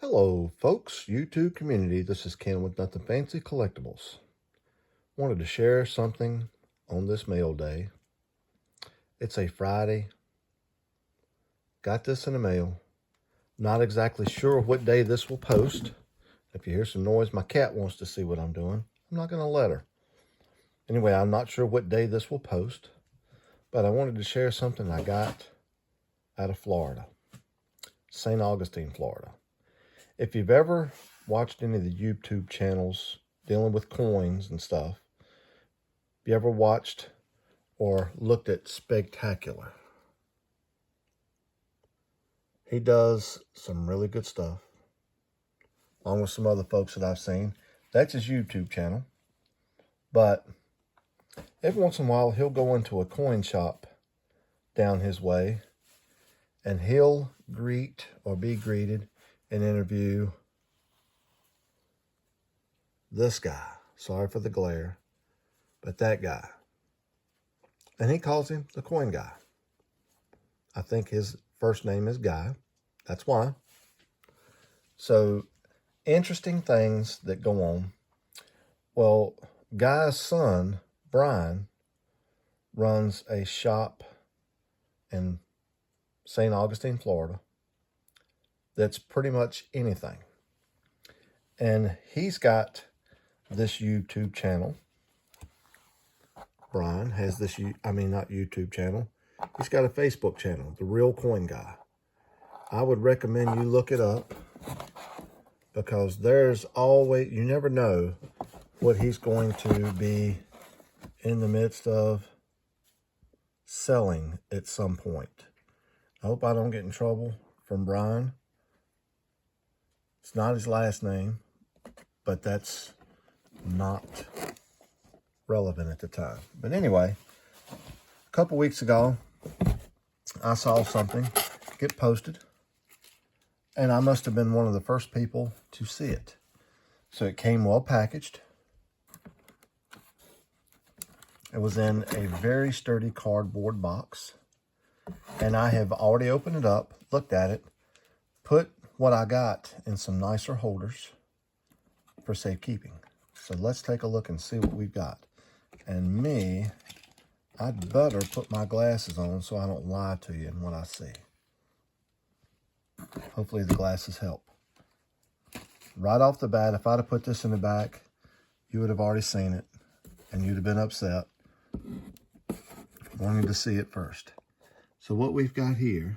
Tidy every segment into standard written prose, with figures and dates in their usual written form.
Hello, folks, YouTube community. This is Ken with Nothing Fancy Collectibles. Wanted to share something on this mail day. It's a Friday. Got this in the mail. Not exactly sure what day this will post. If you hear some noise, my cat wants to see what I'm doing. I'm not going to let her. Anyway, I'm not sure what day this will post, but I wanted to share something I got out of Florida, St. Augustine, Florida. If you've ever watched any of the YouTube channels dealing with coins and stuff, have you ever watched or looked at Spegtacular? He does some really good stuff, along with some other folks that I've seen. That's his YouTube channel. But every once in a while, he'll go into a coin shop down his way, and he'll greet or be greeted and interview this guy. Sorry for the glare, but that guy. And he calls him the coin guy. I think his first name is Guy. That's why. So, interesting things that go on. Well, Guy's son, Bryan, runs a shop in St. Augustine, Florida, that's pretty much anything. And he's got this YouTube channel. Bryan has this, not YouTube channel. He's got a Facebook channel, The Real Coin Guy. I would recommend you look it up because there's always, you never know what he's going to be in the midst of selling at some point. I hope I don't get in trouble from Bryan. It's not his last name, but that's not relevant at the time. But anyway, a couple weeks ago, I saw something get posted, and I must have been one of the first people to see it. So it came well packaged. It was in a very sturdy cardboard box, and I have already opened it up, looked at it, put what I got in some nicer holders for safekeeping. So let's take a look and see what we've got. And me, I'd better put my glasses on so I don't lie to you in what I see. Hopefully the glasses help. Right off the bat, if I'd have put this in the back, you would have already seen it and you'd have been upset wanting to see it first. So what we've got here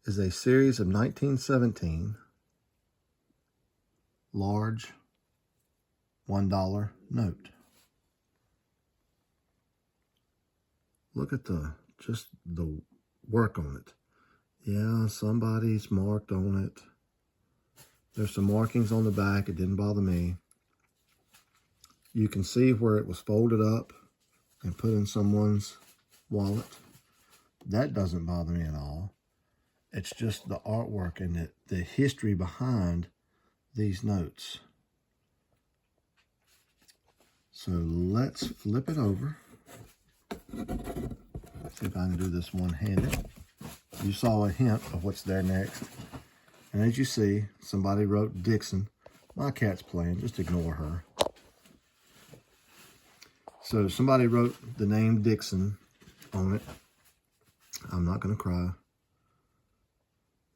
is a series of 1917 large $1 note. Look at just the work on it. Yeah, somebody's marked on it. There's some markings on the back. It didn't bother me. You can see where it was folded up and put in someone's wallet. That doesn't bother me at all. It's just the artwork and the history behind these notes. So let's flip it over. See if I can do this one-handed. You saw a hint of what's there next. And as you see, somebody wrote Dixon. My cat's playing, just ignore her. So somebody wrote the name Dixon on it. I'm not going to cry.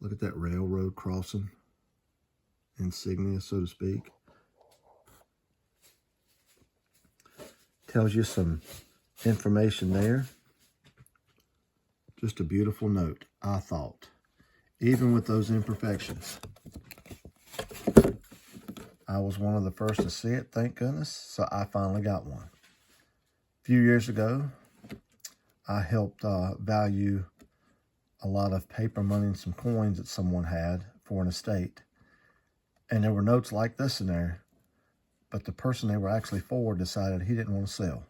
Look at that railroad crossing insignia, so to speak. Tells you some information there. Just a beautiful note, I thought. Even with those imperfections. I was one of the first to see it, thank goodness. So I finally got one. A few years ago, I helped value a lot of paper money and some coins that someone had for an estate. And there were notes like this in there, but the person they were actually for decided he didn't want to sell.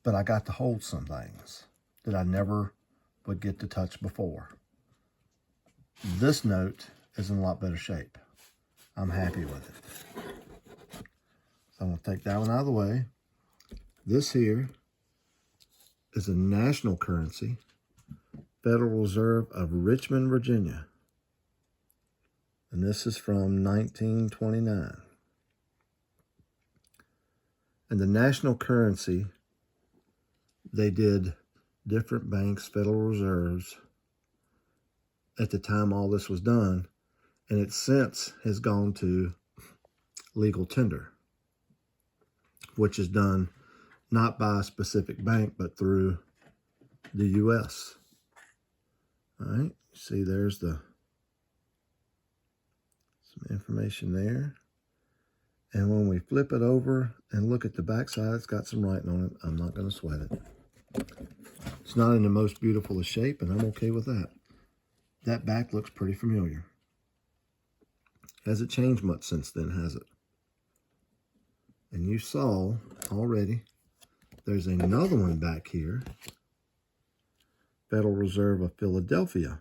But I got to hold some things that I never would get to touch before. This note is in a lot better shape. I'm happy with it. So I'm going to take that one out of the way. This here is a national currency, Federal Reserve of Richmond, Virginia. And this is from 1929. And the national currency, they did different banks, Federal Reserves, at the time all this was done, and it since has gone to legal tender, which is done not by a specific bank, but through the U.S. All right, see there's some information there. And when we flip it over and look at the back side, it's got some writing on it. I'm not going to sweat it. It's not in the most beautiful of shape, and I'm okay with that. That back looks pretty familiar. Hasn't changed much since then, has it? And you saw already, there's another one back here. Federal Reserve of Philadelphia.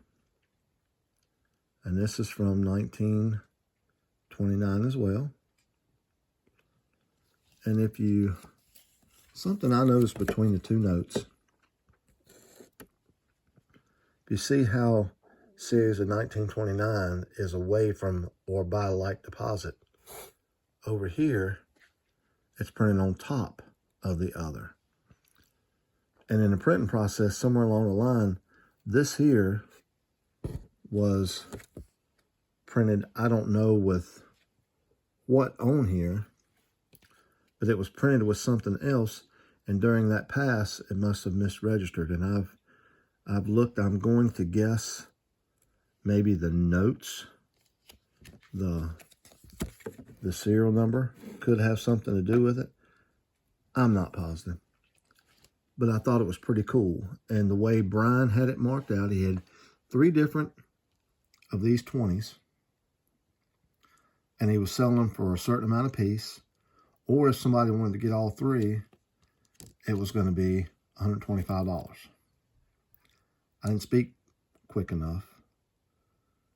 And this is from 1929 as well. And if you, something I noticed between the two notes, you see how series of 1929 is away from or by like deposit. Over here, it's printed on top of the other. And in the printing process, somewhere along the line, this here was printed, I don't know with what on here, but it was printed with something else. And during that pass, it must have misregistered. And I've looked, I'm going to guess maybe the notes, the serial number could have something to do with it. I'm not positive, but I thought it was pretty cool. And the way Bryan had it marked out, he had 3 different of these 20s, and he was selling them for a certain amount a piece. Or if somebody wanted to get all 3, it was going to be $125. I didn't speak quick enough,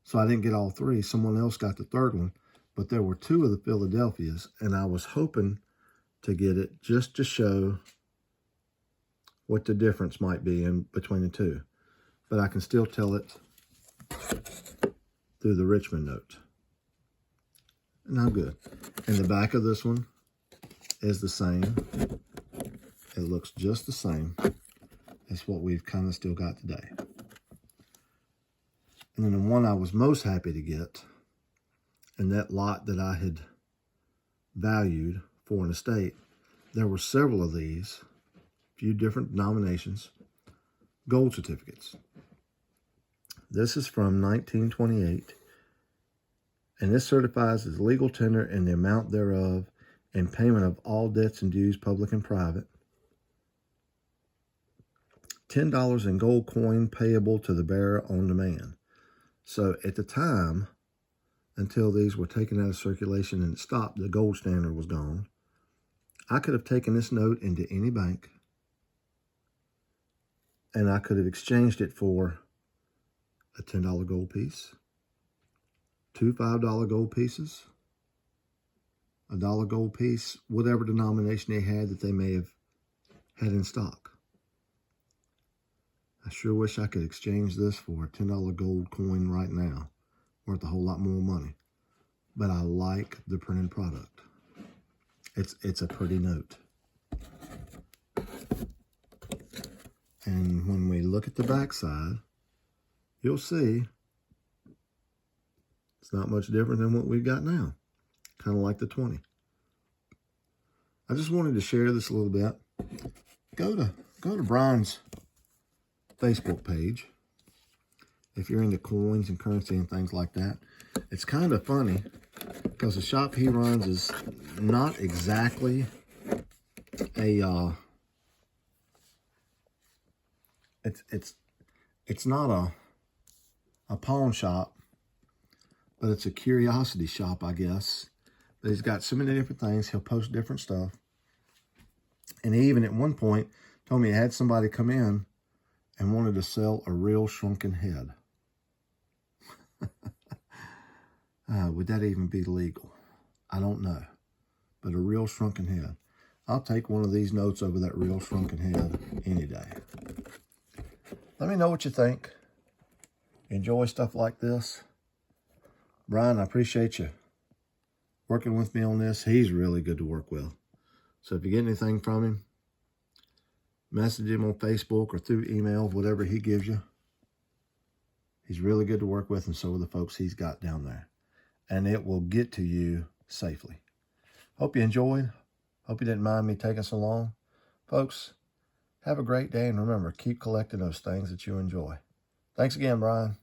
so I didn't get all 3. Someone else got the 3rd one, but there were 2 of the Philadelphias, and I was hoping to get it just to show what the difference might be in between the 2. But I can still tell it through the Richmond note. And I'm good. And the back of this one is the same. It looks just the same as what we've kind of still got today. And then the one I was most happy to get, and that lot that I had valued for an estate, there were several of these, a few different denominations, gold certificates. This is from 1928, and this certifies as legal tender in the amount thereof and payment of all debts and dues, public and private. $10 in gold coin payable to the bearer on demand. So at the time, until these were taken out of circulation and stopped, the gold standard was gone. I could have taken this note into any bank, and I could have exchanged it for a $10 gold piece, 2 $5 gold pieces, a $1 gold piece, whatever denomination they had that they may have had in stock. I sure wish I could exchange this for a $10 gold coin right now, worth a whole lot more money. But I like the printed product. It's a pretty note. And when we look at the back side, you'll see it's not much different than what we've got now. Kind of like the 20. I just wanted to share this a little bit. Go to Bryan's Facebook page if you're into coins and currency and things like that. It's kind of funny because the shop he runs is not exactly a it's not a pawn shop, but it's a curiosity shop, I guess. But he's got so many different things. He'll post different stuff. And he even at one point told me he had somebody come in and wanted to sell a real shrunken head. Would that even be legal? I don't know. But a real shrunken head. I'll take one of these notes over that real shrunken head any day. Let me know what you think. Enjoy stuff like this. Bryan, I appreciate you working with me on this. He's really good to work with. So if you get anything from him, message him on Facebook or through email, whatever he gives you. He's really good to work with, and so are the folks he's got down there. And it will get to you safely. Hope you enjoyed. Hope you didn't mind me taking so long. Folks, have a great day, and remember, keep collecting those things that you enjoy. Thanks again, Bryan.